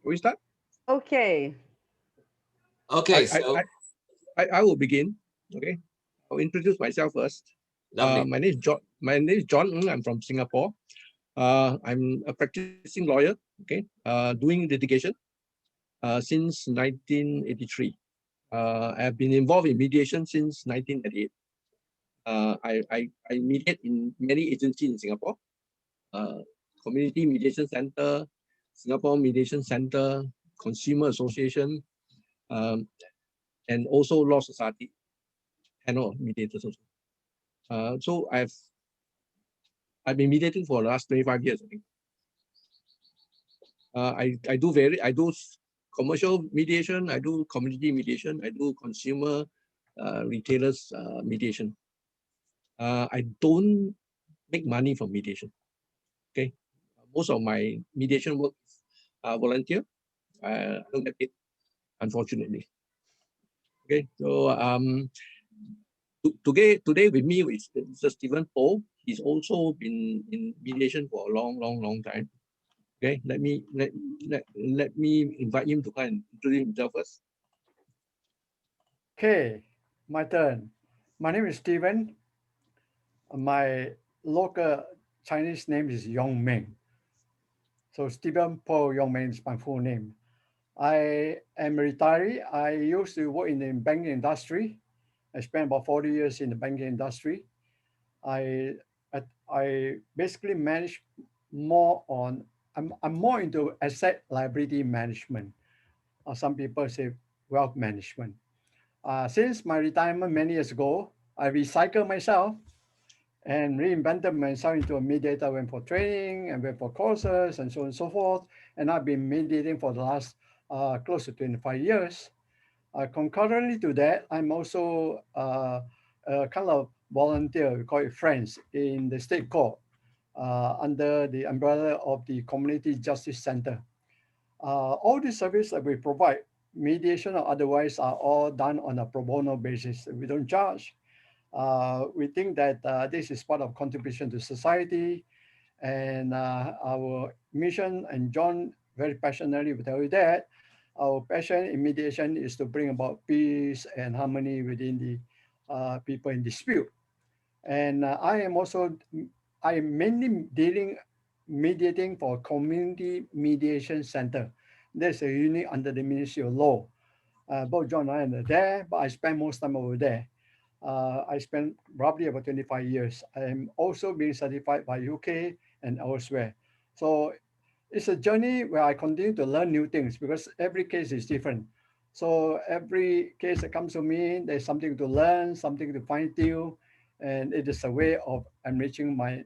Can we start? Okay. Okay, I will begin. Okay, I'll introduce myself first. lovely. My name is John. My name is John. I'm from Singapore. I'm a practicing lawyer. Okay, doing litigation since 1983. I've been involved in mediation since 1998. I mediate in many agencies in Singapore. Community Mediation Center, Singapore Mediation Center, Consumer Association, and also Law Society, panel of mediators also. So I've been mediating for the last 25 years, I think. I do commercial mediation, I do community mediation, I do consumer retailers mediation. I don't make money from mediation. Okay, most of my mediation work is volunteer. I don't get paid, unfortunately. Okay, so today with me is Mr. Stephen Paul. He's also been in mediation for a long time. Okay, let me invite him to come and introduce himself first. Okay, my turn. My name is Stéven. My local Chinese name is Yong Ming. So Stephen Paul Yong Ming is my full name. I am a retiree. I used to work in the banking industry. I spent about 40 years in the banking industry. I basically manage more on, I'm more into asset liability management. Some people say wealth management. Since my retirement many years ago, I recycled myself and reinvented myself into a mediator, went for training and went for courses and so on and so forth. And I've been mediating for the last close to 25 years. Concurrently to that, I'm also a kind of volunteer, we call it friends, in the state court under the umbrella of the Community Justice Center. All the services that we provide, mediation or otherwise, are all done on a pro bono basis. We don't charge. We think that this is part of contribution to society, and our mission, and John very passionately will tell you that, our passion in mediation is to bring about peace and harmony within the people in dispute. And I am mainly mediating for Community Mediation Center. There's a unit under the Ministry of Law. Both John and I are there, but I spend most time over there. I spent roughly about 25 years. I'm also being certified by UK and elsewhere. So it's a journey where I continue to learn new things because every case is different. So every case that comes to me, there's something to learn, something to fine tune, and it is a way of enriching my,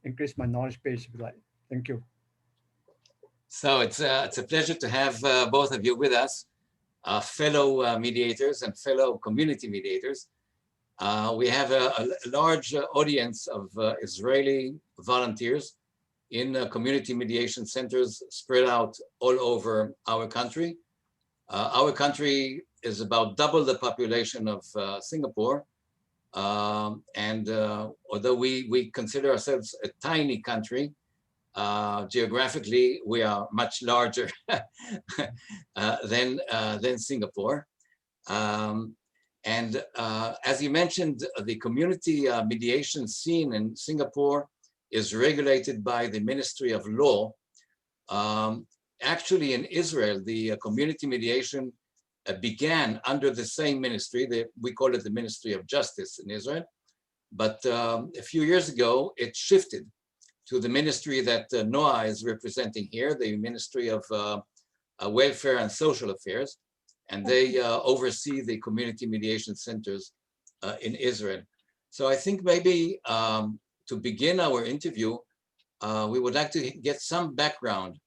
increase my knowledge base, if you like. Thank you. So it's a pleasure to have both of you with us, fellow mediators and fellow community mediators. We have a large audience of Israeli volunteers in community mediation centers spread out all over our country. Our country is about double the population of Singapore. And although we consider ourselves a tiny country, geographically, we are much larger than Singapore. And as you mentioned, the community mediation scene in Singapore is regulated by the Ministry of Law. Actually, in Israel, the community mediation began under the same ministry. We call it the Ministry of Justice in Israel. But a few years ago, it shifted to the ministry that Noah is representing here, the Ministry of Welfare and Social Affairs. And they oversee the community mediation centers in Israel. So I think maybe to begin our interview, we would like to get some background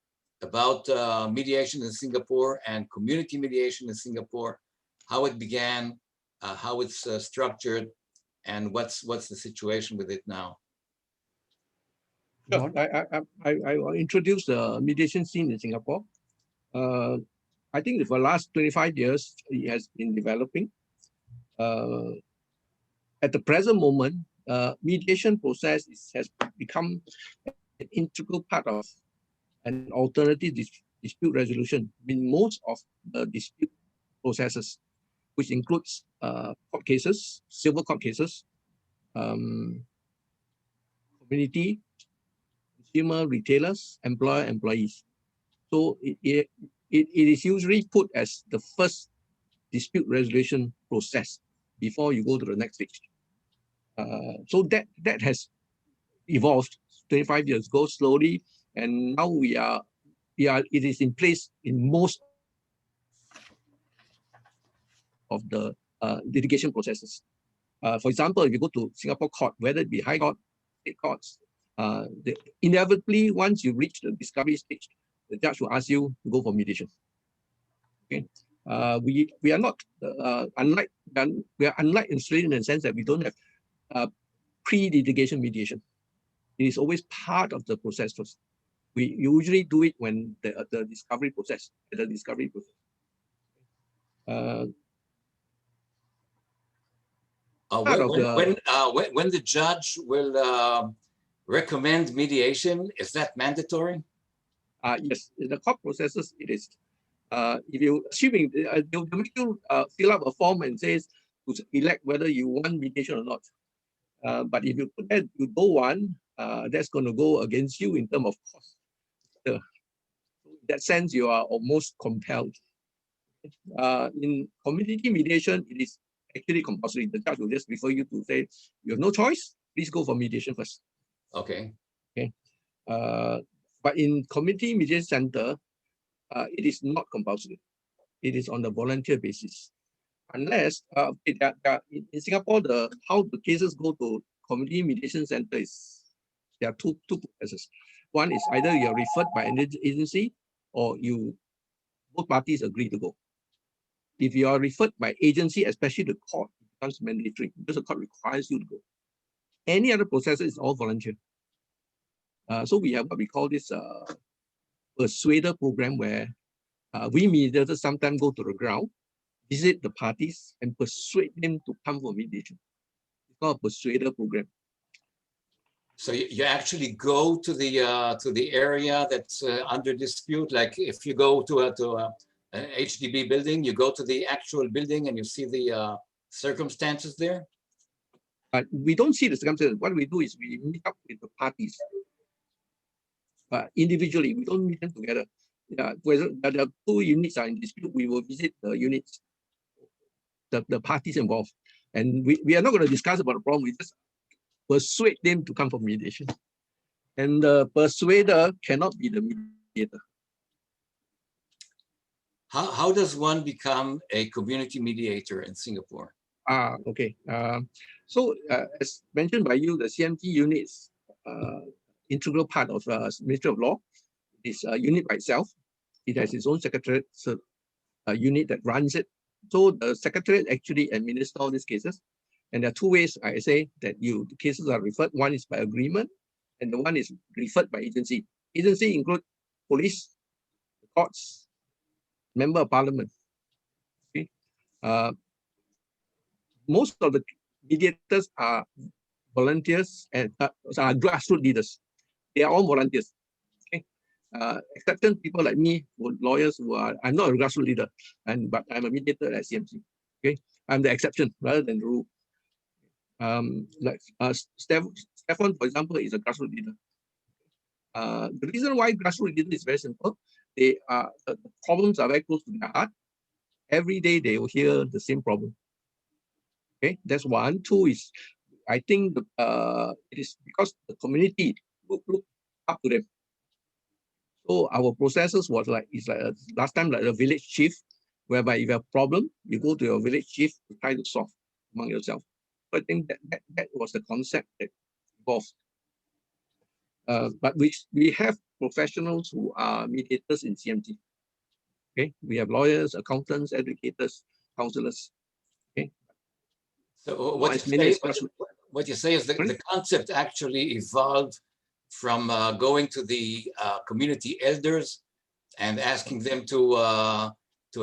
about mediation in Singapore and community mediation in Singapore, how it began, how it's structured, and what's the situation with it now. Sure. I will introduce the mediation scene in Singapore. I think for the last 25 years, it has been developing. At the present moment, mediation process has become an integral part of an alternative dispute resolution in most of the dispute processes, which includes court cases, civil court cases, community, consumer, retailers, employer, employees. So it is usually put as the first dispute resolution process before you go to the next stage. So that has evolved 25 years ago slowly, and now it is in place in most of the litigation processes. For example, if you go to Singapore court, whether it be high court, state courts, inevitably once you reach the discovery stage, the judge will ask you to go for mediation. Okay, we are not unlike in Australia in the sense that we don't have pre-litigation mediation. It is always part of the process first. We usually do it when the discovery process, when the judge will recommend mediation, is that mandatory? Yes, in the court processes, it is. If you assuming they'll make you fill up a form and says to elect whether you want mediation or not. But if you put that you don't want, that's going to go against you in terms of cost. In that sense, you are almost compelled. In community mediation, it is actually compulsory. The judge will just refer you to say, you have no choice, please go for mediation first. Okay. Okay. But in community mediation center, it is not compulsory. It is on the volunteer basis. Unless, in Singapore, how the cases go to community mediation center is, there are two processes. One is either you are referred by an agency or both parties agree to go. If you are referred by agency, especially the court, it becomes mandatory because the court requires you to go. Any other process is all volunteer. So we have what we call this persuader program where we mediators sometimes go to the ground, visit the parties and persuade them to come for mediation. It's called a persuader program. So you actually go to the area that's under dispute. Like if you go to an HDB building, you go to the actual building and you see the circumstances there? We don't see the circumstances. What we do is we meet up with the parties. Individually, we don't meet them together. Whether the two units are in dispute, we will visit the units, the parties involved. And we are not going to discuss about the problem. We just persuade them to come for mediation. And the persuader cannot be the mediator. How does one become a community mediator in Singapore? Okay. So as mentioned by you, the CMT unit is integral part of Ministry of Law. It's a unit by itself. It has its own secretariat unit that runs it. So the secretariat actually administers all these cases. And there are two ways I say that the cases are referred. One is by agreement, and the one is referred by agency. Agency include police, courts, member of parliament. Okay. Most of the mediators are volunteers and are grassroots leaders. They are all volunteers. Okay. Exception people like me, lawyers who are, I'm not a grassroots leader, but I'm a mediator at CMC. Okay. I'm the exception rather than the rule. Stefan, for example, is a grassroots leader. The reason why grassroots leader is very simple. The problems are very close to their heart. Every day they will hear the same problem. Okay, that's one. Two is, I think it is because the community look up to them. So our processes was last time like a village chief, whereby if you have a problem, you go to your village chief to try to solve among yourself. So I think that was the concept that evolved. But we have professionals who are mediators in CMT. Okay, we have lawyers, accountants, educators, counselors. Okay. So what you say is that the concept actually evolved from going to the community elders and asking them to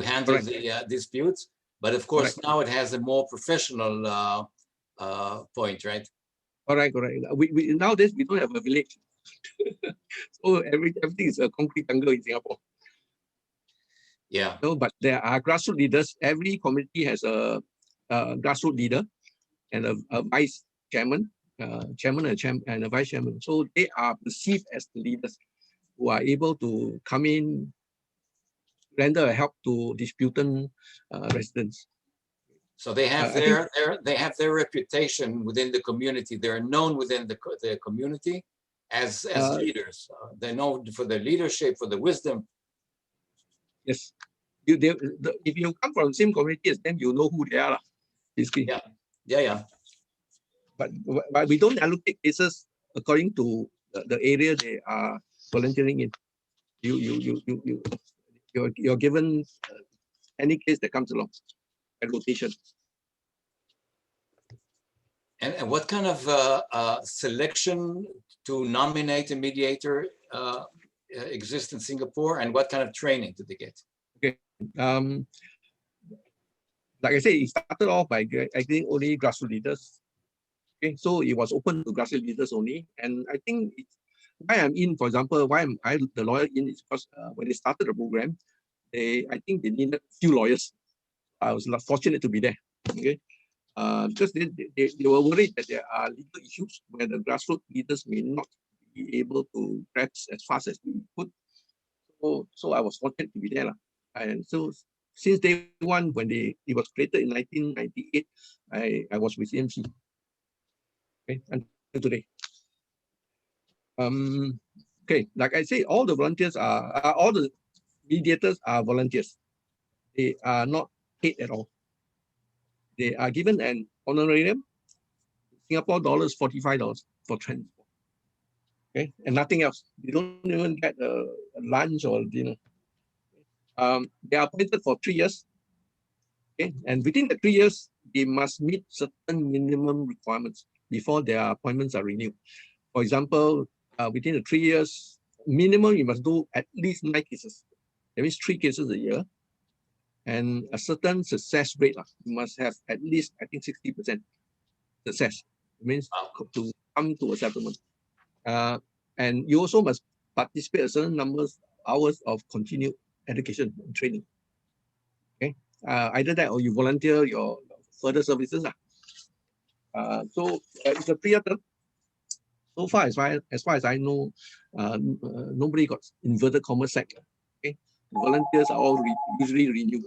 handle the disputes. But of course, now it has a more professional point, right? Correct. Nowadays we don't have a village. So everything is a concrete jungle in Singapore. Yeah. No, but there are grassroots leaders. Every community has a grassroots leader and a vice chairman, and a vice chairman. So they are perceived as the leaders who are able to come in, render help to disputant residents. So they have their reputation within the community. They're known within the community as leaders. They're known for their leadership, for their wisdom. Yes. If you come from the same community as them, you know who they are. Basically. Yeah. But we don't allocate cases according to the area they are volunteering in. You're given any case that comes along at rotation. And what kind of selection to nominate a mediator exists in Singapore, and what kind of training did they get? Okay. Like I said, it started off by getting only grassroots leaders. Okay, so it was open to grassroots leaders only. And I think why I'm in, for example, why I the lawyer in is because when they started the program, I think they needed a few lawyers. I was fortunate to be there. Okay. Because they were worried that there are legal issues where the grassroots leaders may not be able to practice as fast as we could. So I was fortunate to be there. And so since day one, when it was created in 1998, I was with CMC. Okay, until today. Okay, like I say, all the volunteers all the mediators are volunteers. They are not paid at all. They are given an honorarium, Singapore dollars, $45 for transport. Okay, and nothing else. They don't even get a lunch or dinner. They are appointed for 3 years. Okay, and within the 3 years, they must meet certain minimum requirements before their appointments are renewed. For example, within the 3 years, minimum you must do at least 9 cases. That means 3 cases a year, and a certain success rate. You must have at least, I think, 60% success. It means to come to a settlement. And you also must participate a certain number of hours of continued education and training. Okay, either that or you volunteer your further services. So it's a 3-year term. So far, as far as I know, nobody got inverted commas sacked. Okay, the volunteers are all usually renewed.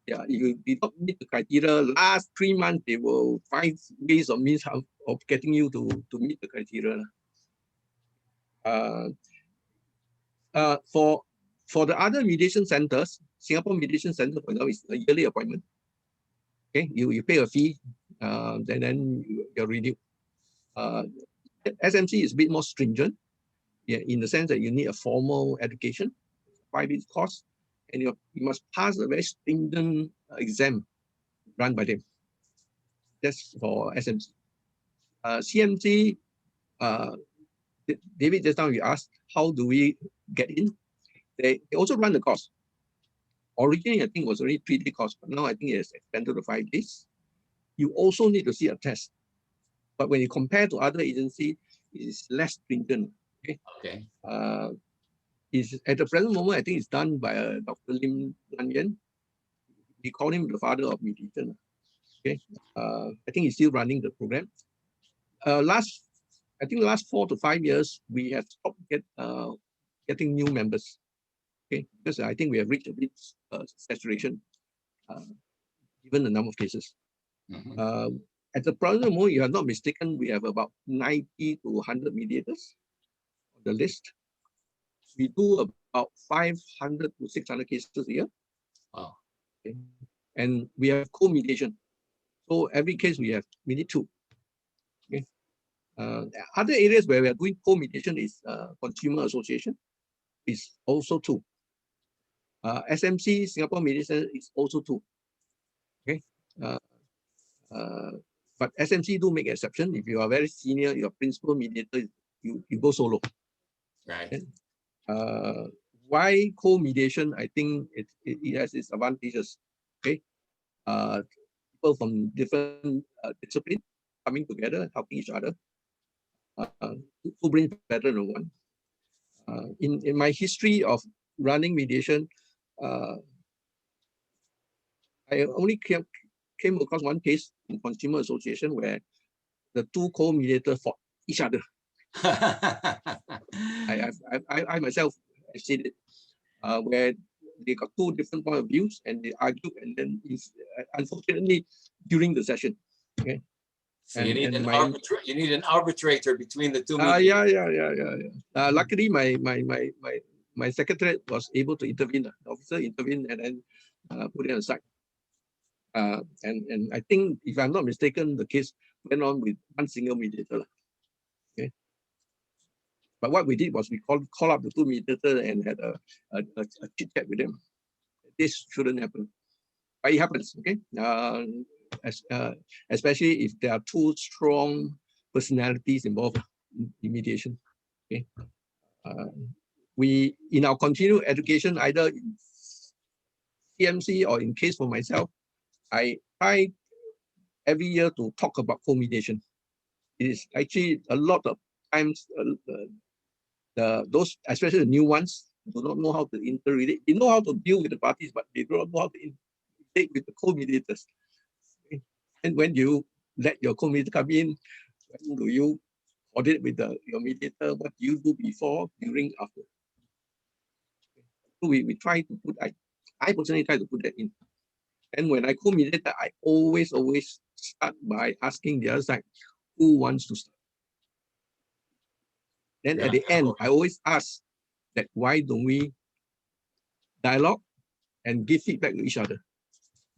Yeah, if you did not meet the criteria, last 3 months they will find ways or means of getting you to meet the criteria. For the other mediation centers, Singapore Mediation Center, for example, is a yearly appointment. Okay, you pay a fee, then you're renewed. SMC is a bit more stringent, in the sense that you need a formal education, 5 years course, and you must pass a very stringent exam run by them. That's for SMC. CMC, David, just now you asked, how do we get in? They also run the course. Originally, I think it was only 3-day course, but now I think it's expanded to 5 days. You also need to see a test. But when you compare to other agencies, it's less stringent. Okay. At the present moment, I think it's done by Dr. Lim Lan Yen. We call him the father of mediation. Okay. I think he's still running the program. I think the last 4 to 5 years, we have stopped getting new members. Okay, because I think we have reached a bit saturation, given the number of cases. At the present moment, you are not mistaken, we have about 90 to 100 mediators on the list. We do about 500 to 600 cases a year. Wow. Okay. And we have co-mediation. So every case we need 2. Okay. Other areas where we are doing co-mediation is consumer association, is also 2. SMC, Singapore Mediation, is also 2. Okay. But SMC do make exception. If you are very senior, your principal mediator, you go solo. Right. Okay. Why co-mediation? I think it has its advantages. Okay. People from different disciplines coming together, helping each other. Who brings better than one? In my history of running mediation, I only came across one case in consumer association where the two co-mediators fought each other. I myself have seen it, where they got two different point of views and they argued, and then unfortunately during the session. Okay. So you need an arbitrator between the two. Yeah. Luckily, my secretary was able to intervene. The officer intervened and then put it aside. And I think, if I'm not mistaken, the case went on with one single mediator. Okay. But what we did was we call up the two mediators and had a chit chat with them. This shouldn't happen, but it happens. Okay. Especially if there are two strong personalities involved in mediation. Okay. We, in our continued education, either in CMC or in case for myself, I try every year to talk about co-mediation. It is actually a lot of times those, especially the new ones, do not know how to interrelate. They know how to deal with the parties, but they don't know how to interrelate with the co-mediators. Okay. And when you let your co-mediator come in, when do you audit with your mediator? What do you do before, during, after? So we try to put, I personally try to put that in. And when I co-mediate, I always start by asking the other side, who wants to start? Then at the end, I always ask that why don't we dialogue and give feedback to each other?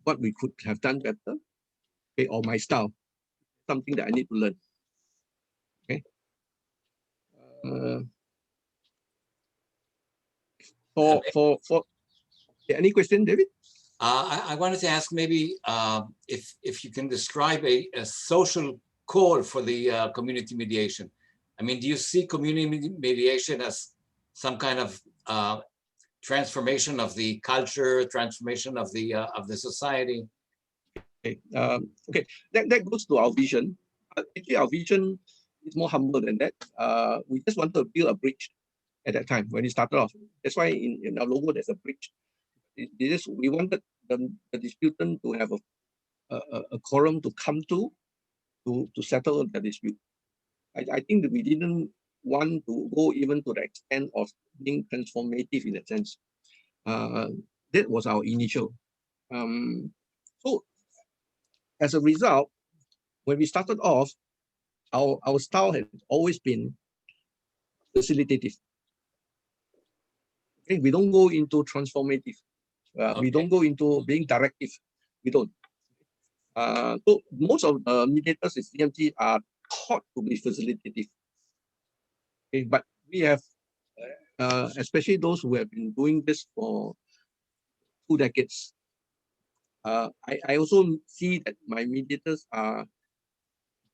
What we could have done better, okay, or my style, something that I need to learn. Okay. Any question, David? I wanted to ask maybe if you can describe a social call for the community mediation. I mean, do you see community mediation as some kind of transformation of the culture, transformation of the society? Okay, that goes to our vision. Actually, our vision is more humble than that. We just wanted to build a bridge at that time when it started off. That's why in our logo there's a bridge. We wanted the disputant to have a quorum to come to settle the dispute. I think that we didn't want to go even to the extent of being transformative in that sense. That was our initial. So as a result, when we started off, our style had always been facilitative. Okay, we don't go into transformative. We don't go into being directive. We don't. So most of the mediators in CMT are taught to be facilitative. Okay, but we have, especially those who have been doing this for 2 decades. I also see that my mediators are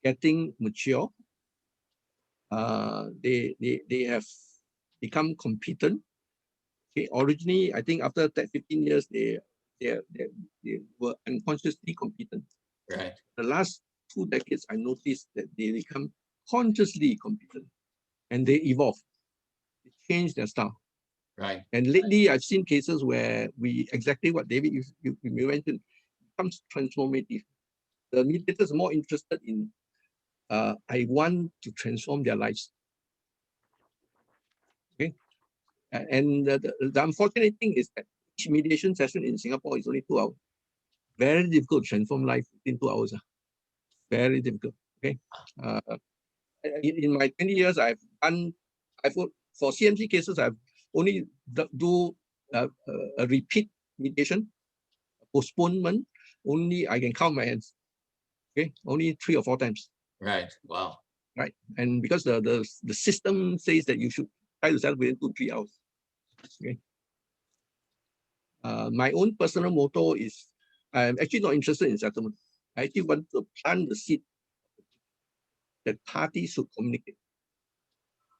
getting mature. They have become competent. Okay, originally, I think after 15 years, they were unconsciously competent. Right. The last 2 decades, I noticed that they become consciously competent, and they evolve. They change their style. Right. And lately, I've seen cases where exactly what David you mentioned, becomes transformative. The mediators are more interested in, I want to transform their lives. Okay. And the unfortunate thing is that each mediation session in Singapore is only 2 hours. Very difficult to transform life in 2 hours. Very difficult. Okay. In my 20 years, for CMC cases, I've only do a repeat mediation, postponement. Only I can count my hands. Okay, only 3 or 4 times. Right. Wow. Right, and because the system says that you should try to settle within 2-3 hours. Okay. My own personal motto is I'm actually not interested in settlement. I actually want to plant the seed that parties should communicate.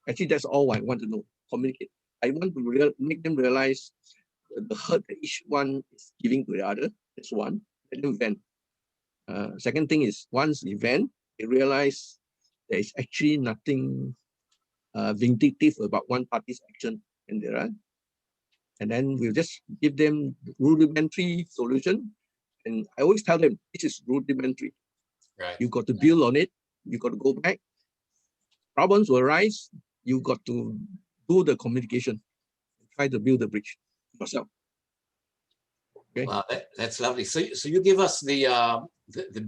Actually, that's all I want to know. Communicate. I want to make them realize the hurt that each one is giving to the other. That's one. Let them vent. Second thing is, once they vent, they realize there is actually nothing vindictive about one party's action, and there are. And then we'll just give them rudimentary solution, And I always tell them, this is rudimentary. Right. You got to build on it. You got to go back. Problems will arise. You got to do the communication. Try to build the bridge yourself. Okay. Wow, that's lovely. So you give us the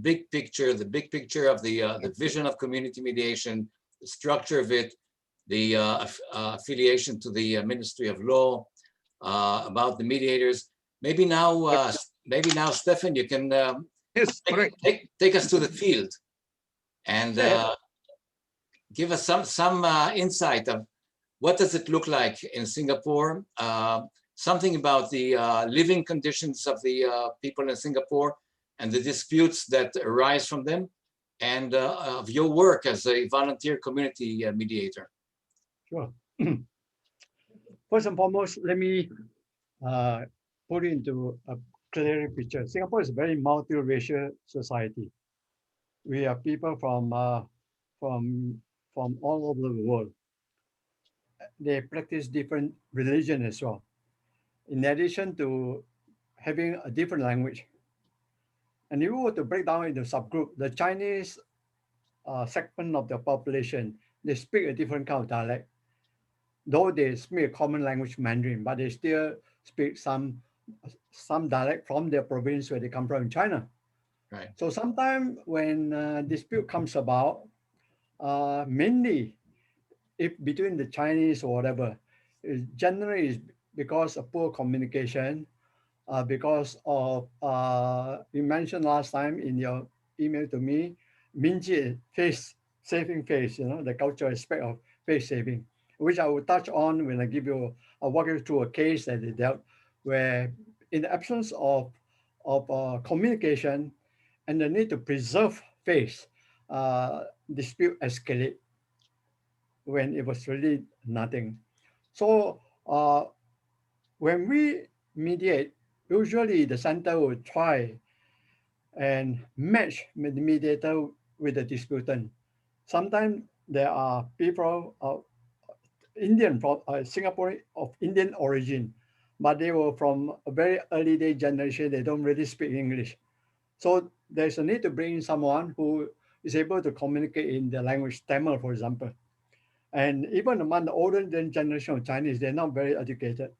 big picture, of the vision of community mediation, the structure of it, the affiliation to the Ministry of Law, about the mediators. Maybe now, Stefan, you can yes, correct. Take us to the field and give us some insight of what does it look like in Singapore. Something about the living conditions of the people in Singapore and the disputes that arise from them, and of your work as a volunteer community mediator. Sure. First and foremost, let me put it into a clearer picture. Singapore is a very multiracial society. We have people from all over the world. They practice different religion as well, in addition to having a different language. And if we were to break down into subgroup, the Chinese segment of the population, they speak a different kind of dialect. Though they speak a common language, Mandarin, but they still speak some dialect from their province where they come from in China. Right. So sometimes when dispute comes about, mainly if between the Chinese or whatever, generally is because of poor communication, because of, you mentioned last time in your email to me, Minjie, saving face, the cultural aspect of face saving, which I will touch on when I walk you through a case that they dealt, where in the absence of communication and the need to preserve face, dispute escalate when it was really nothing. So when we mediate, usually the center will try and match the mediator with the disputant. Sometimes there are people of Singaporean of Indian origin, but they were from a very early day generation. They don't really speak English. So there's a need to bring in someone who is able to communicate in the language Tamil, for example. And even among the older generation of Chinese, they're not very educated.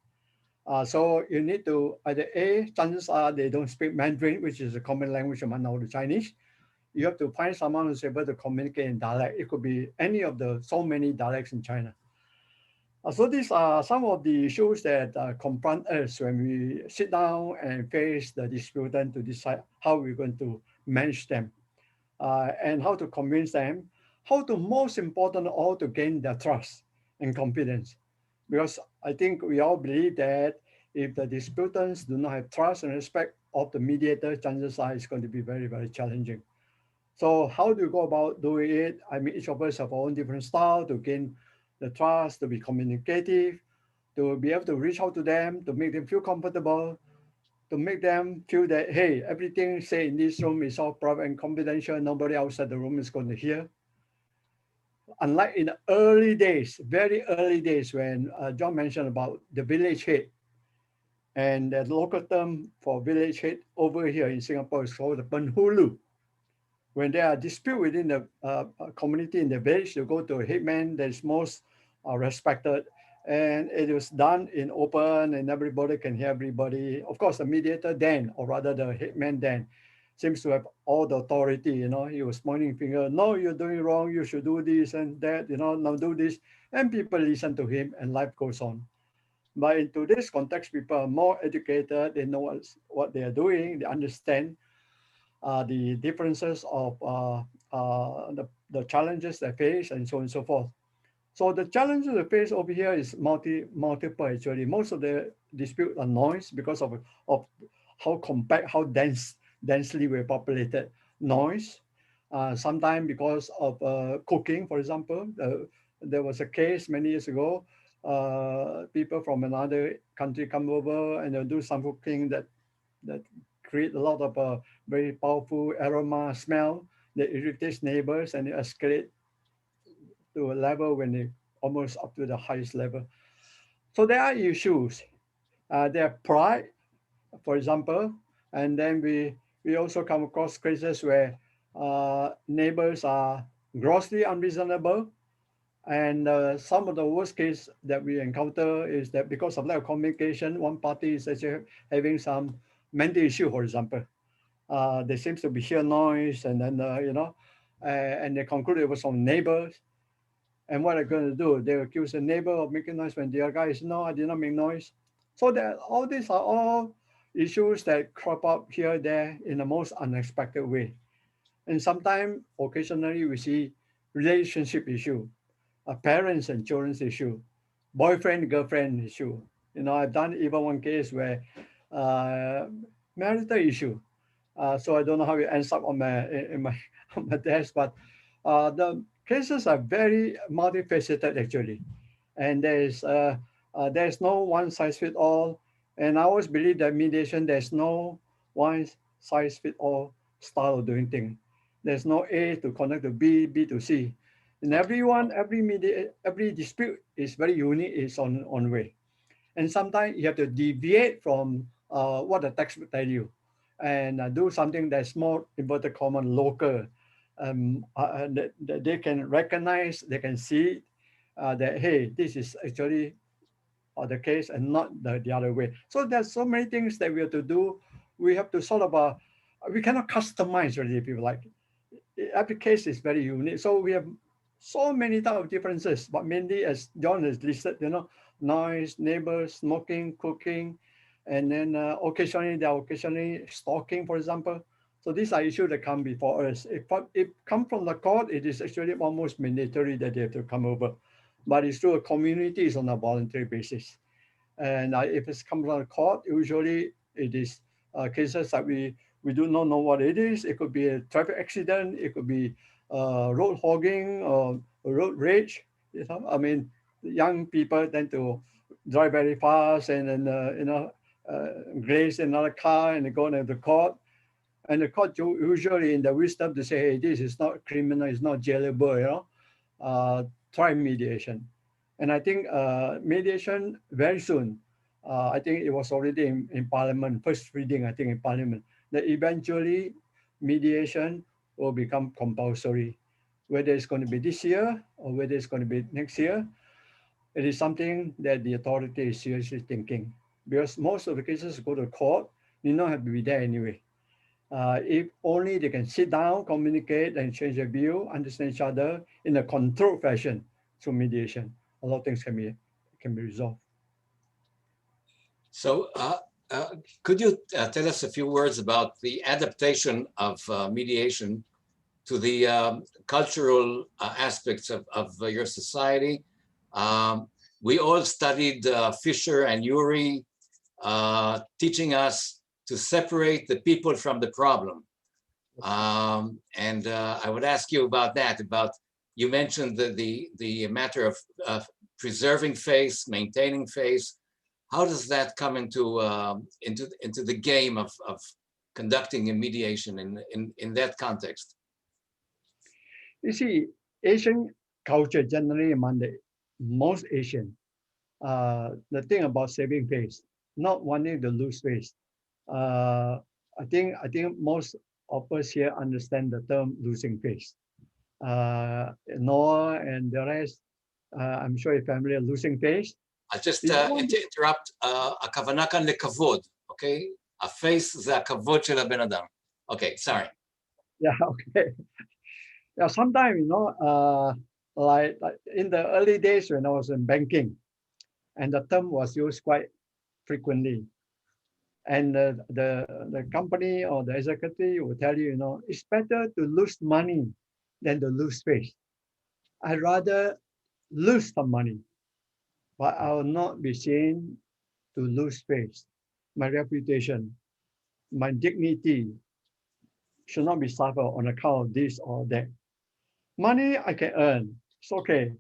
So you need to either chances are they don't speak Mandarin, which is a common language among all the Chinese. You have to find someone who's able to communicate in dialect. It could be any of the so many dialects in China. So these are some of the issues that confront us when we sit down and face the disputant to decide how we're going to manage them and how to convince them, how to, most important of all, to gain their trust and confidence. Because I think we all believe that if the disputants do not have trust and respect of the mediator, chances are it's going to be very, very challenging. So how do you go about doing it? I mean, each of us have our own different style to gain the trust, to be communicative, to be able to reach out to them, to make them feel comfortable, to make them feel that, hey, everything say in this room is all private and confidential. Nobody outside the room is going to hear. Unlike in the early days, very early days, when John mentioned about the village head, and the local term for village head over here in Singapore is called the penghulu. When there are disputes within the community in the village, you go to a headman that is most respected, and it was done in open and everybody can hear everybody. Of course, the mediator then, or rather the headman then, seems to have all the authority, he was pointing finger, no, you're doing wrong, you should do this and that, now do this. And people listen to him and life goes on. But in today's context, people are more educated, they know what they are doing, they understand the differences of the challenges they face and so on and so forth. So the challenges they face over here is multiple actually. Most of the dispute are noise because of how compact, how densely we're populated. Noise, sometimes because of cooking, for example. There was a case many years ago, people from another country come over and they'll do some cooking that create a lot of very powerful aroma, smell that irritates neighbors, and it escalates to a level when it almost up to the highest level. So there are issues. There are pride, for example, and then we we also come across cases where neighbors are grossly unreasonable. And some of the worst case that we encounter is that because of lack of communication, one party is actually having some mental issue, for example. There seems to be hear noise, and then, and they conclude it was from neighbors. And what they're going to do, they accuse the neighbor of making noise when the other guy is, no, I did not make noise. So that all these are all issues that crop up here, there in the most unexpected way. And sometimes, occasionally, we see relationship issue, parents and children's issue, boyfriend, girlfriend issue. I've done even one case where marital issue. So I don't know how it ends up on my desk, but the cases are very multifaceted actually, and there's no one size fit all. And I always believe that mediation, there's no one size fit all style of doing things. There's no A to connect to B, B to C. And every dispute is very unique, is on way. And sometimes you have to deviate from what the textbook tell you, and do something that's more inverted common local. That they can recognize, they can see that, hey, this is actually the case and not the other way. So there's so many things that we have to do. We have to sort of, we cannot customize really, people like. Every case is very unique. So we have so many type of differences, but mainly as John has listed, noise, neighbors, smoking, cooking, and then occasionally stalking, for example. So these are issues that come before us. If it come from the court, it is actually almost mandatory that they have to come over. But it's through a community, it's on a voluntary basis. And if it's come from the court, usually it is cases that we do not know what it is. It could be a traffic accident. It could be road hogging or road rage. I mean, young people tend to drive very fast and then, graze another car and they go into the court. And the court usually in the wisdom to say, hey, this is not criminal, it's not jailable, try mediation. And I think mediation very soon, I think it was already in Parliament, first reading, I think in Parliament, that eventually mediation will become compulsory. Whether it's going to be this year or whether it's going to be next year, it is something that the authority is seriously thinking, because most of the cases go to court, you don't have to be there anyway. If only they can sit down, communicate, and change their view, understand each other in a controlled fashion through mediation, a lot of things can be resolved. So could you tell us a few words about the adaptation of mediation to the cultural aspects of your society? We all studied Fisher and Urey, teaching us to separate the people from the problem. And I would ask you about that, you mentioned the matter of preserving face, maintaining face. How does that come into the game of conducting a mediation in that context? You see, Asian culture generally among the most Asian, the thing about saving face, not wanting to lose face. I think most of us here understand the term losing face. Noah and the rest, I'm sure your family are losing face. I'll just interrupt. הכוונה כאן לכבוד, okay? הפייס זה הכבוד של הבן אדם. Okay, sorry. Yeah, okay. Yeah, sometimes, like in the early days when I was in banking, and the term was used quite frequently. And the company or the executive will tell you, it's better to lose money than to lose face. I'd rather lose some money, but I will not be seen to lose face. My reputation, my dignity should not be suffered on account of this or that. Money I can earn, it's okay.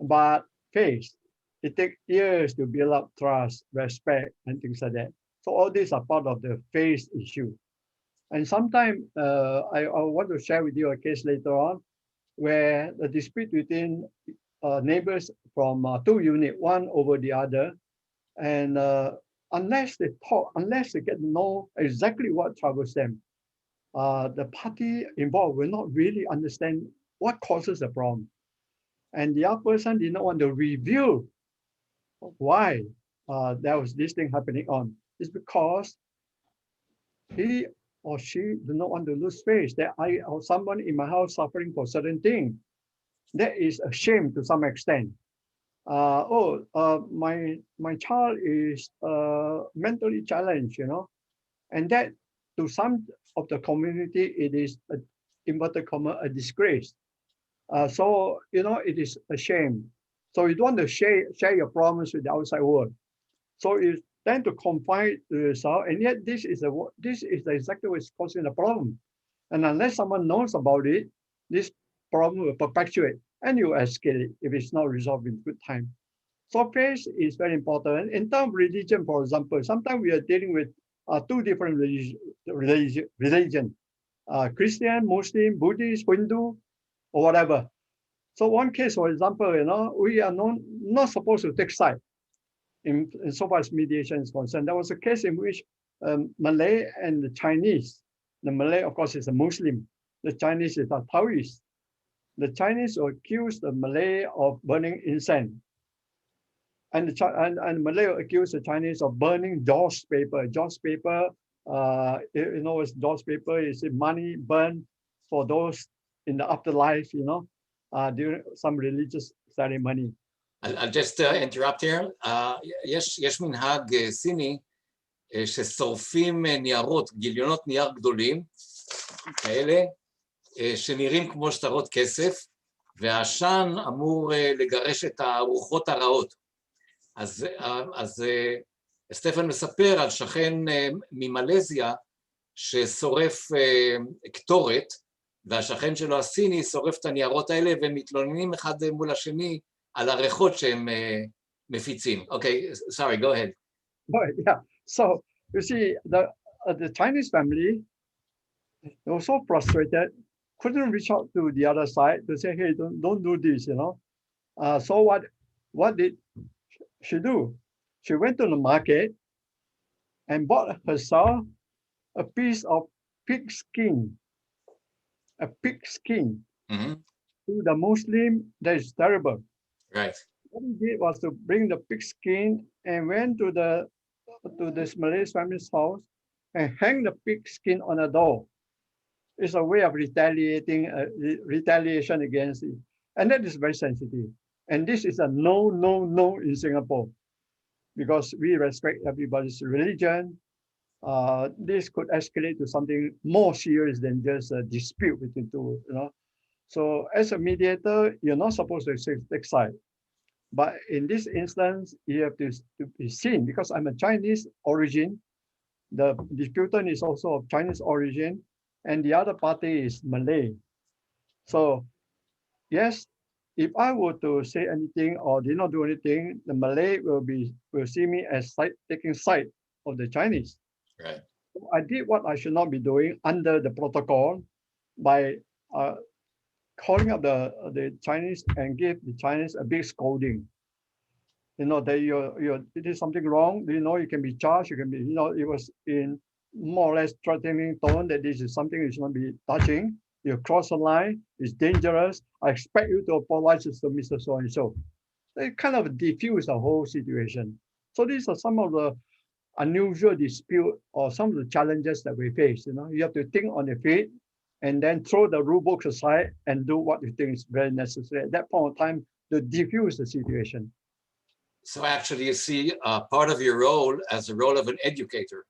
But face, it takes years to build up trust, respect, and things like that. So all these are part of the face issue. And sometimes I want to share with you a case later on where the dispute between neighbors from two units, one over the other, and unless they talk, unless they get to know exactly what troubles them, the party involved will not really understand what causes the problem. And the other person did not want to reveal why there was this thing happening on. It's because he or she do not want to lose face that I or someone in my house suffering for certain thing. That is a shame to some extent. My child is mentally challenged, you know, and that to some of the community, it is a, inverted comma, a disgrace. So, you know, it is a shame. So you don't want to share your problems with the outside world. So you tend to confine to yourself, and yet this is exactly what's causing the problem. And unless someone knows about it, this problem will perpetuate and you escalate if it's not resolved in good time. So faith is very important. In terms of religion, for example, sometimes we are dealing with two different religion, Christian, Muslim, Buddhist, Hindu, or whatever. So one case, for example, you know, we are not supposed to take side in so far as mediation is concerned. There was a case in which Malay and the Chinese, the Malay, of course, is a Muslim. The Chinese is a Taoist. The Chinese accused the Malay of burning incense. And the Malay accused the Chinese of burning Joss paper. Joss paper, you know, Joss paper is money burned for those in the afterlife, you know, during some religious ceremony. I'll just interrupt here. יש מנהג סיני ששורפים ניירות, גיליונות נייר גדולים, כאלה, שנראים כמו שטרות כסף, והעשן אמור לגרש את הרוחות הרעות. אז סטיבן מספר על שכן ממלזיה ששורף קטורת, והשכן שלו הסיני שורף את הניירות האלה, והם מתלוננים אחד מול השני על הריחות שהם מפיצים. Okay, sorry, go ahead. Right, yeah. So you see, the Chinese family, they were so frustrated, couldn't reach out to the other side to say, hey, don't do this, you know. So what did she do? She went to the market and bought herself a piece of pig skin. A pig skin. Mm-hmm. To the Muslim, that is terrible. Right. What he did was to bring the pig skin and went to this Malay family's house and hang the pig skin on a door. It's a way of retaliation against it. And that is very sensitive. And this is a no in Singapore, because we respect everybody's religion. This could escalate to something more serious than just a dispute between two, you know. So as a mediator, you're not supposed to take side. But in this instance, you have to be seen, because I'm a Chinese origin. The disputant is also of Chinese origin, and the other party is Malay. So yes, if I were to say anything or did not do anything, the Malay will see me as taking side of the Chinese. Right. So I did what I should not be doing under the protocol by calling up the Chinese and give the Chinese a big scolding. You know, that you did something wrong. You know, you can be charged. You can be, you know, it was in more or less threatening tone that this is something you should not be touching. You cross the line. It's dangerous. I expect you to apologize to Mr. So and so. They kind of diffuse the whole situation. So these are some of the unusual dispute or some of the challenges that we face. You know, you have to think on your feet and then throw the rule books aside and do what you think is very necessary at that point of time to diffuse the situation. So actually you see part of your role as the role of an educator.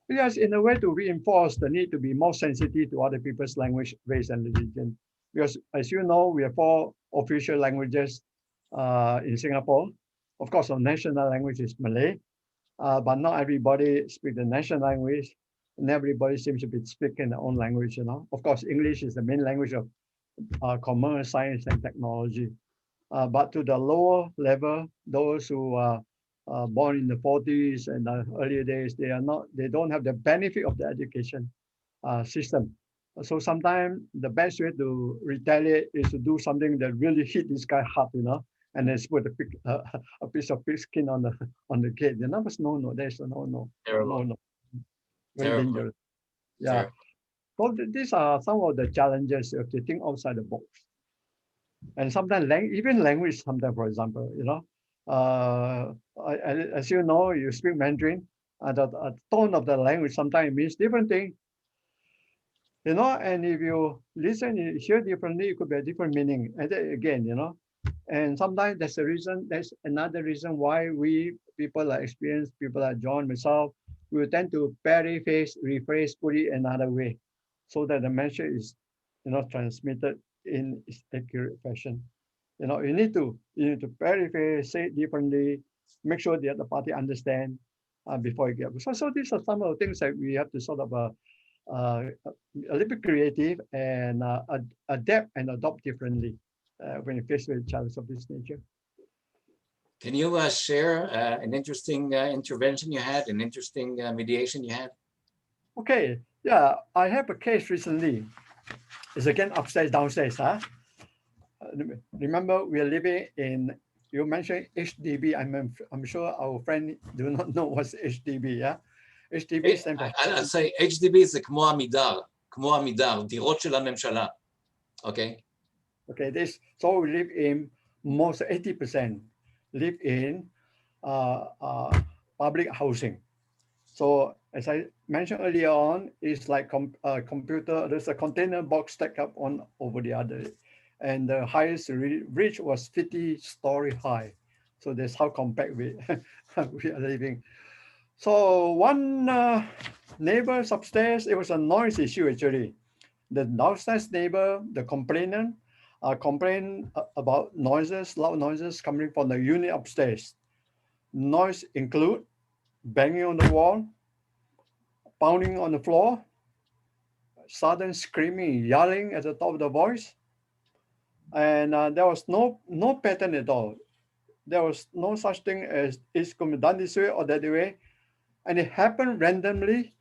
Yes, in a way to reinforce the need to be more sensitive to other people's language, race, and religion. Because as you know, we have 4 official languages in Singapore. Of course, our national language is Malay, but not everybody speaks the national language, and everybody seems to be speaking their own language, you know. Of course, English is the main language of commerce, science, and technology. But to the lower level, those who are born in the 40s and the earlier days, they don't have the benefit of the education system. So sometimes the best way to retaliate is to do something that really hit this guy hard, you know, and then put a piece of pig skin on the gate. The numbers, no, there's a no. Terrible. No. Very dangerous. Yeah. Terrible. So these are some of the challenges if you think outside the box. And sometimes even language, sometimes, for example, as you know, you speak Mandarin, the tone of the language sometimes means different thing. And if you listen, you hear differently, it could be a different meaning. And then again, and sometimes there's another reason why we people like experienced, people like John, myself, we tend to paraphrase, rephrase, put it another way, so that the message is, transmitted in its accurate fashion. You need to paraphrase, say it differently, make sure the other party understand before you get. So these are some of the things that we have to sort of a little bit creative and adapt and adopt differently when you face with challenges of this nature. Can you share an interesting intervention you had, an interesting mediation you had? Okay, yeah, I have a case recently. It's again upstairs, downstairs. Remember, we are living in, you mentioned HDB. I'm sure our friend do not know what's HDB, yeah? HDB stands for... I'll say HDB זה כמו עמידר, דירות של הממשלה, okay? Okay, so we live in, most 80% live in public housing. So as I mentioned earlier on, it's like computer, there's a container box stacked up one over the other. And the highest reach was 50-story high. So that's how compact we are living. So one neighbors upstairs, it was a noise issue actually. The downstairs neighbor, the complainant, complained about noises, loud noises coming from the unit upstairs. Noise include banging on the wall, pounding on the floor, sudden screaming, yelling at the top of the voice. And there was no pattern at all. There was no such thing as it's going to be done this way or that way. And it happened randomly,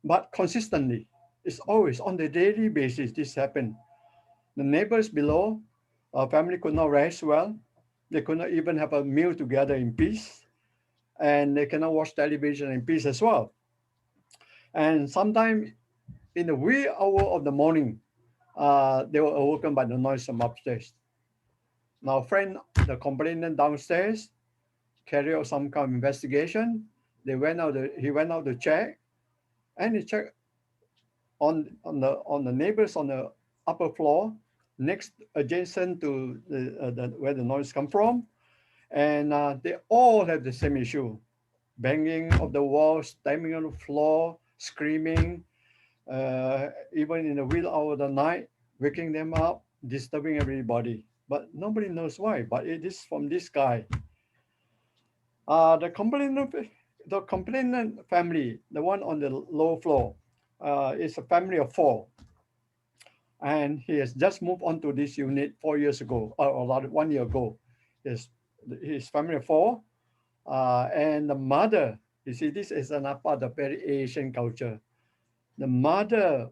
but consistently. It's always on the daily basis this happened. The neighbors below, our family could not rest well. They could not even have a meal together in peace. And they cannot watch television in peace as well. And sometime in the wee hour of the morning, they were awoken by the noise from upstairs. Now, friend, the complainant downstairs, carried out some kind of investigation. He went out to check, and he checked on the neighbors on the upper floor, next adjacent to where the noise come from, and they all have the same issue: banging of the walls, stamping on the floor, screaming, even in the wee hour of the night, waking them up, disturbing everybody. But nobody knows why. But it is from this guy. The complainant family, the one on the low floor, is a family of 4. And he has just moved on to this unit 4 years ago, or 1 year ago. His family of 4. And the mother, you see, this is another part of very Asian culture. The mother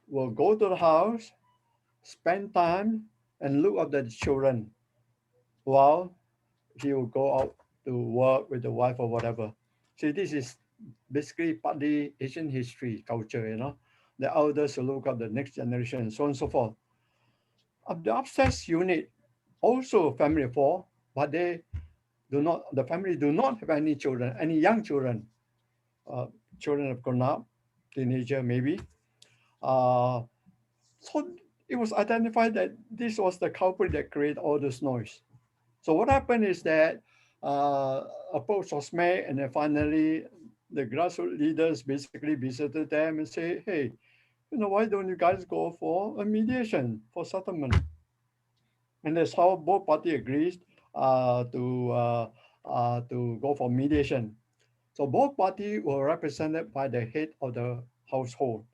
will go to the house, spend time, and look after the children while he will go out to work with the wife or whatever. See, this is basically partly Asian history, culture, The elders will look up the next generation and so on and so forth. The upstairs unit, also family of 4, but the family do not have any children, any young children. Children have grown up, teenager maybe. So it was identified that this was the culprit that created all this noise. So what happened is that approach was made, and then finally the grassroots leaders basically visited them and say, hey, why don't you guys go for a mediation, for settlement? And that's how both parties agreed to go for mediation. So both parties were represented by the head of the household.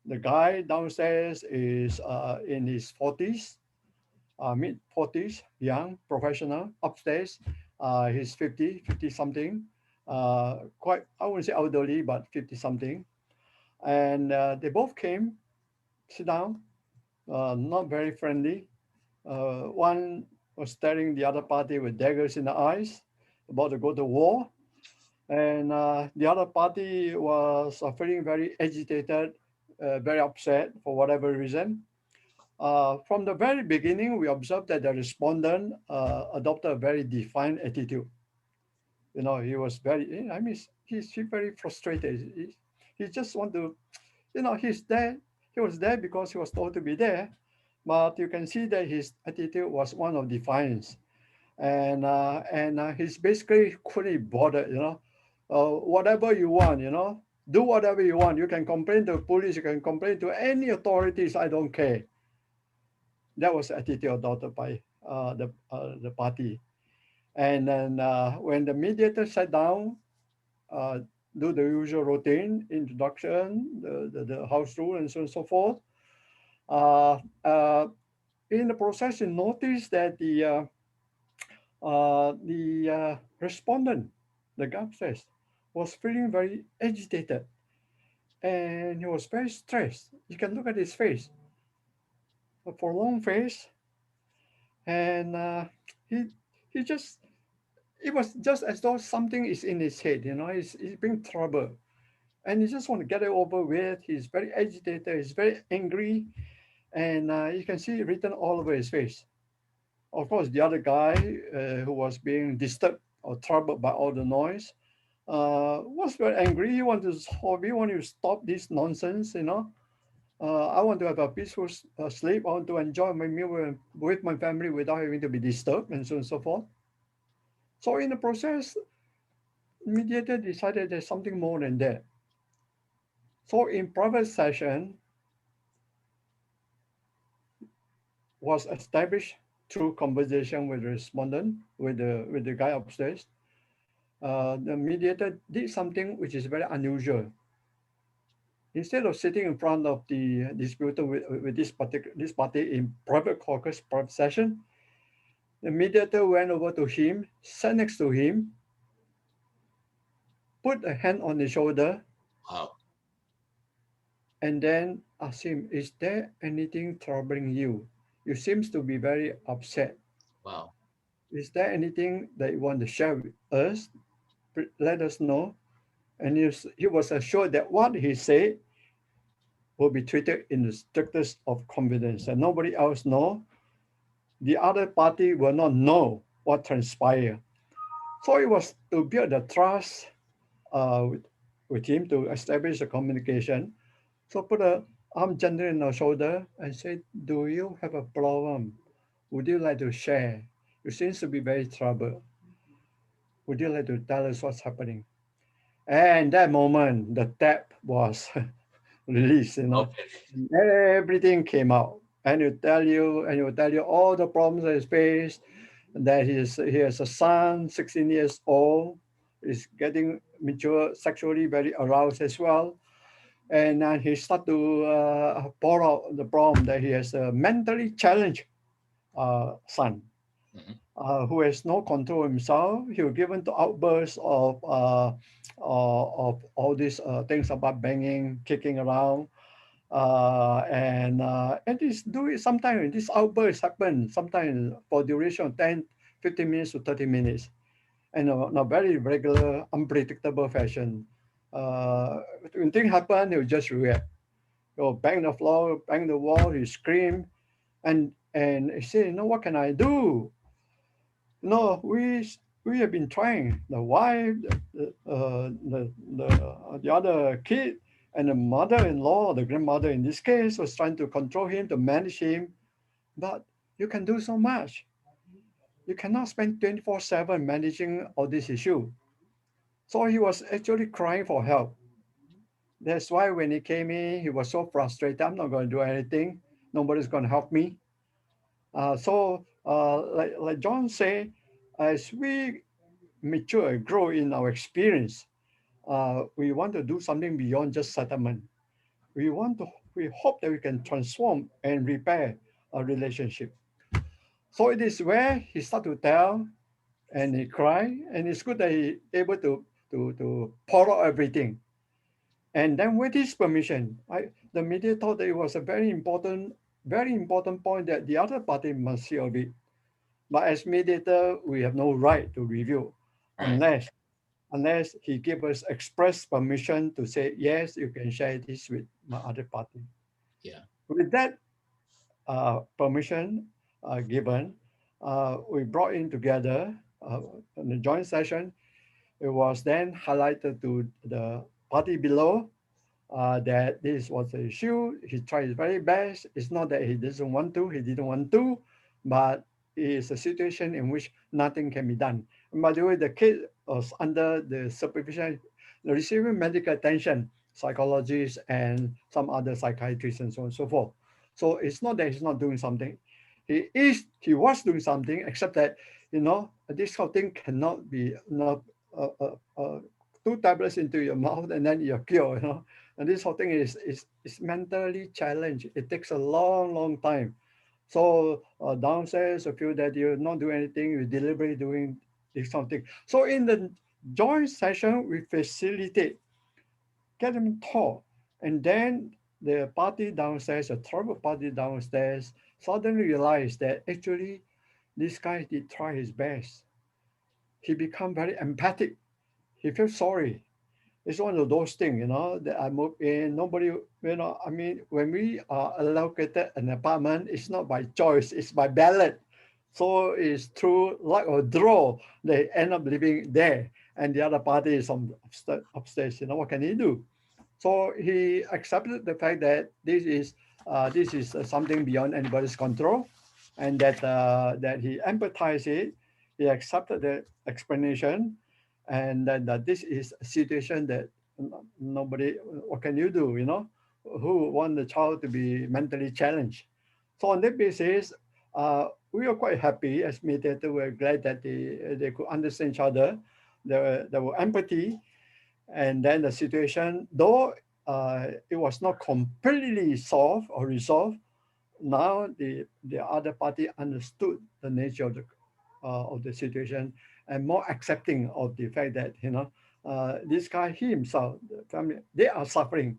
The guy downstairs is in his 40s, mid-40s, young, professional. Upstairs, he's 50-something. Quite, I wouldn't say elderly, but 50-something. And they both came, sit down, not very friendly. One was staring the other party with daggers in the eyes, about to go to war. And the other party was feeling very agitated, very upset for whatever reason. From the very beginning, we observed that the respondent adopted a very defined attitude. You know, he was very, I mean, he's very frustrated. He just want to, you know, he's there. He was there because he was told to be there. But you can see that his attitude was one of defiance. And he's basically couldn't be bothered, you know. Whatever you want, you know, do whatever you want. You can complain to the police, you can complain to any authorities, I don't care. That was the attitude adopted by the party. And then when the mediator sat down, do the usual routine, introduction, the house rule, and so on and so forth. In the process, you notice that the respondent, the guy upstairs, was feeling very agitated, and he was very stressed. You can look at his face, a prolonged face, and he just, it was just as though something is in his head, you know, he's being troubled. And he just want to get it over with. He's very agitated, he's very angry, and you can see it written all over his face. Of course, the other guy who was being disturbed or troubled by all the noise was very angry. He wanted to solve, he wanted to stop this nonsense, you know. I want to have a peaceful sleep. I want to enjoy my meal with my family without having to be disturbed, and so on and so forth. So in the process, mediator decided there's something more than that. So in private session was established through conversation with the respondent, with the guy upstairs. The mediator did something which is very unusual. Instead of sitting in front of the disputant with this party in private caucus, private session, the mediator went over to him, sat next to him, put a hand on his shoulder, Wow. and then asked him, "Is there anything troubling you? You seems to be very upset. Wow. Is there anything that you want to share with us? Let us know." And he was assured that what he said will be treated in the strictest of confidence, and nobody else know. The other party will not know what transpired. So it was to build the trust with him, to establish a communication. So put a arm gently on the shoulder and say, "Do you have a problem? Would you like to share? You seem to be very troubled. Would you like to tell us what's happening?" And that moment, the tap was released, you know. Okay. Everything came out. And he will tell you all the problems that he's faced, that he has a son, 16 years old, is getting mature, sexually very aroused as well. And then he start to pour out the problem that he has a mentally challenged son Mhm. who has no control himself. He was given to outbursts of all these things about banging, kicking around, and this do it sometimes. This outbursts happen sometimes for duration of 10, 15 minutes to 30 minutes, and in a very regular, unpredictable fashion. When things happen, he'll just react. He'll bang the floor, bang the wall, he scream, and he say, what can I do? No, we have been trying. The wife, the other kid, and the mother-in-law, the grandmother in this case, was trying to control him, to manage him. But you can do so much. You cannot spend 24/7 managing all this issue. So he was actually crying for help. That's why when he came in, he was so frustrated. I'm not going to do anything. Nobody's going to help me. Like John said, as we mature and grow in our experience, we want to do something beyond just settlement. We hope that we can transform and repair a relationship. So it is where he start to tell, and he cry, and it's good that he able to pour out everything. And then with his permission, the media thought that it was a very important point that the other party must hear of it. But as mediator, we have no right to review Right. unless unless he gives us express permission to say, yes, you can share this with my other party. Yeah. With that permission given, we brought in together in the joint session. It was then highlighted to the party below that this was an issue. He tried his very best. It's not that he doesn't want to, he didn't want to, but it is a situation in which nothing can be done. And by the way, the kid was under the supervision, receiving medical attention, psychologists and some other psychiatrists and so on and so forth. So it's not that he's not doing something. He was doing something, except that, this whole thing cannot be, 2 tablets into your mouth and then you're cured, And this whole thing is mentally challenged. It takes a long, long time. So downstairs, I feel that you're not doing anything, you're deliberately doing this something. So in the joint session, we facilitate, get them taught, and then the party downstairs, the tribal party downstairs, suddenly realized that actually this guy did try his best. He become very empathic. He feels sorry. It's one of those things, that I move in. Nobody, when we are allocated an apartment, it's not by choice, it's by ballot. So it's through luck or draw, they end up living there. And the other party is upstairs. What can he do? So he accepted the fact that this is something beyond anybody's control, and that he empathized it. He accepted the explanation, and that this is a situation that nobody, what can you do, who want the child to be mentally challenged? So on that basis, we are quite happy as mediators. We're glad that they could understand each other. There were empathy, and then the situation, though it was not completely solved or resolved, now the other party understood the nature of the situation and more accepting of the fact that this guy, he himself, the family, they are suffering,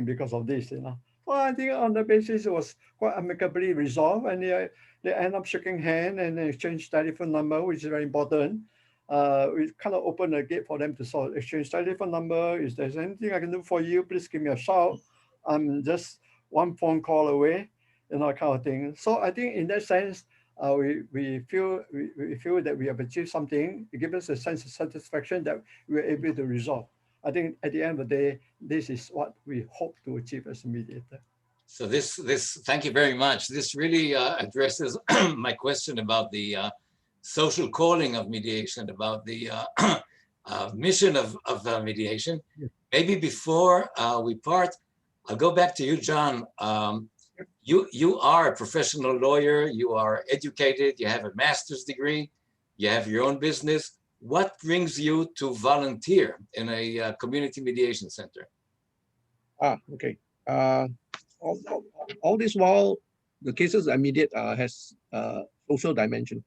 because of this. So I think on the basis it was quite amicably resolved, and they end up shaking hands and exchange telephone number, which is very important. We kind of open the gate for them to exchange telephone number. If there's anything I can do for you, please give me a shout. I'm just one phone call away, kind of thing. So I think in that sense, we feel that we have achieved something. It gives us a sense of satisfaction that we were able to resolve. I think at the end of the day, this is what we hope to achieve as a mediator. So this thank you very much. This really addresses my question about the social calling of mediation, about the mission of mediation. Yes. Maybe before we part, I'll go back to you, John. You are a professional lawyer, you are educated, you have a master's degree, you have your own business. What brings you to volunteer in a community mediation center? Okay. All this while, the cases I mediate has social dimension.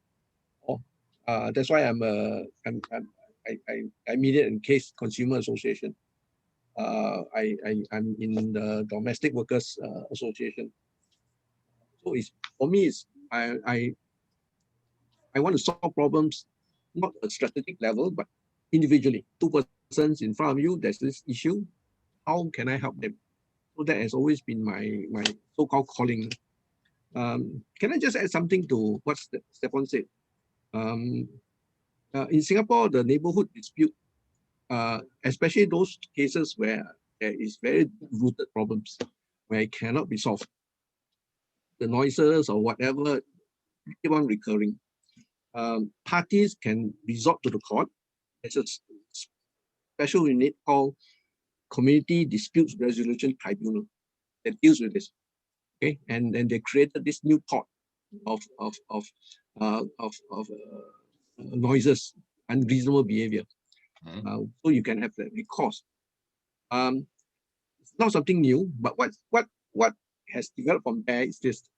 That's why I mediate in case consumer association. I'm in the domestic workers association. So for me, I want to solve problems not at strategic level, but individually. 2 persons in front of you, there's this issue. How can I help them? So that has always been my so-called calling. Can I just add something to what Stefan said? In Singapore, the neighborhood dispute, especially those cases where there is very rooted problems, where it cannot be solved. The noises or whatever keep on recurring. Parties can resort to the court. There's a special unit called Community Disputes Resolution Tribunal that deals with this. Okay, and they created this new court of noises, unreasonable behavior. So you can have the recourse. It's not something new, but what has developed from there is this,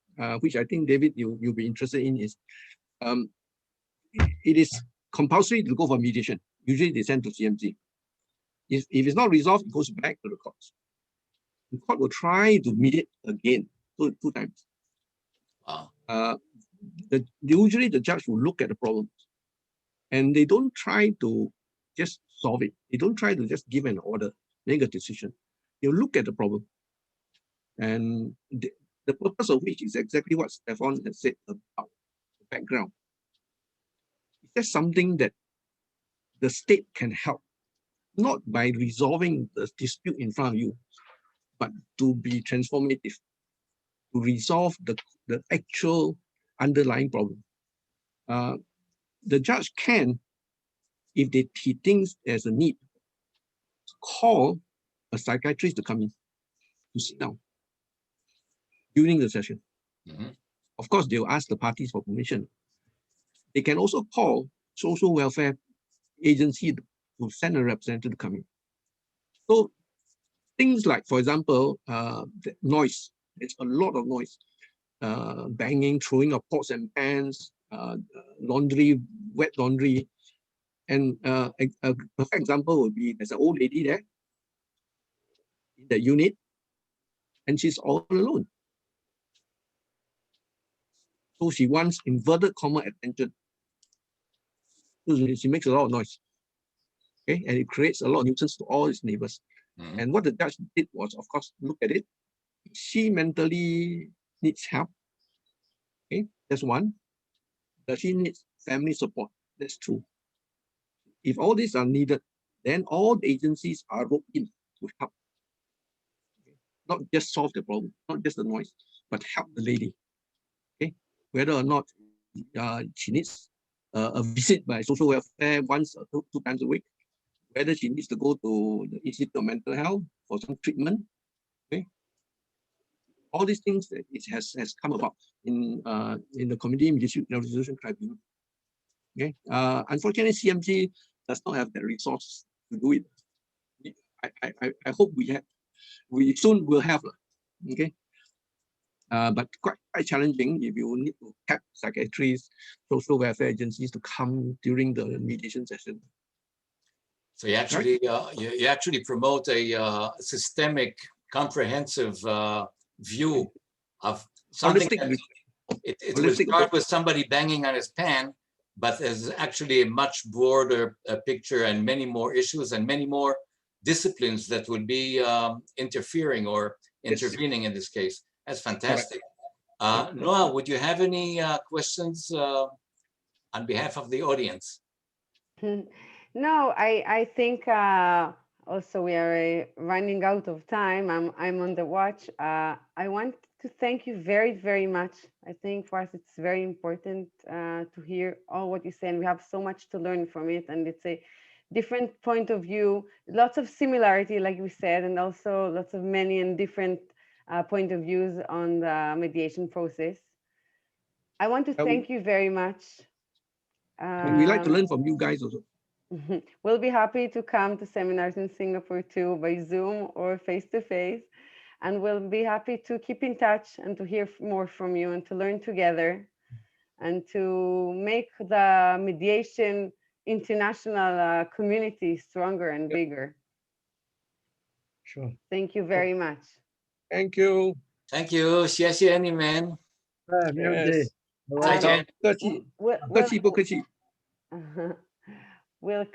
which I think, David, you'll be interested in, is it is compulsory to go for mediation. Usually they send to CMC. If it's not resolved, it goes back to the courts. The court will try to mediate again, two times. Wow. Usually the judge will look at the problems and they don't try to just solve it. They don't try to just give an order, make a decision. You look at the problem, and the purpose of which is exactly what Stefan has said about the background. It's just something that the state can help, not by resolving the dispute in front of you, but to be transformative, to resolve the actual underlying problem. The judge can, if he thinks there's a need, call a psychiatrist to come in, to sit down during the session. Of course, they'll ask the parties for permission. They can also call social welfare agency to send a representative to come in. So things like, for example, the noise. There's a lot of noise. Banging, throwing of pots and pans, laundry, wet laundry. And a perfect example would be there's an old lady there in the unit, and she's all alone. So she wants inverted comma attention. So she makes a lot of noise. Okay, and it creates a lot of nuisance to all its neighbors. And what the judge did was, of course, look at it. She mentally needs help. Okay, that's one. Does she need family support? That's two. If all these are needed, then all the agencies are roped in to help. Okay? Not just solve the problem, not just the noise, but help the lady. Okay, whether or not she needs a visit by social welfare once or two times a week, whether she needs to go to the Institute of Mental Health for some treatment. Okay, all these things that it has come about in the Community Dispute Resolution Tribunal. Okay, unfortunately, CMC does not have the resource to do it. I hope we soon will have. Okay, but quite challenging if you need to have psychiatrists, social welfare agencies to come during the mediation session. So you actually you actually promote a systemic, comprehensive view of something. It will start with somebody banging on his pan, but there's actually a much broader picture and many more issues and many more disciplines that would be interfering or intervening in this case. That's fantastic. Noah, would you have any questions on behalf of the audience? No, I think also we are running out of time. I'm on the watch. I want to thank you very, very much. I think for us it's very important to hear all what you say, and we have so much to learn from it. And it's a different point of view, lots of similarity, like we said, and also lots of many and different point of views on the mediation process. I want to thank you very much. We like to learn from you guys also. We'll be happy to come to seminars in Singapore too, by Zoom or face-to-face. And we'll be happy to keep in touch and to hear more from you and to learn together and to make the mediation international community stronger and bigger. Sure. Thank you very much. Thank you. Thank you. 谢谢你们。没问题。再见。客气，客气不客气。We'll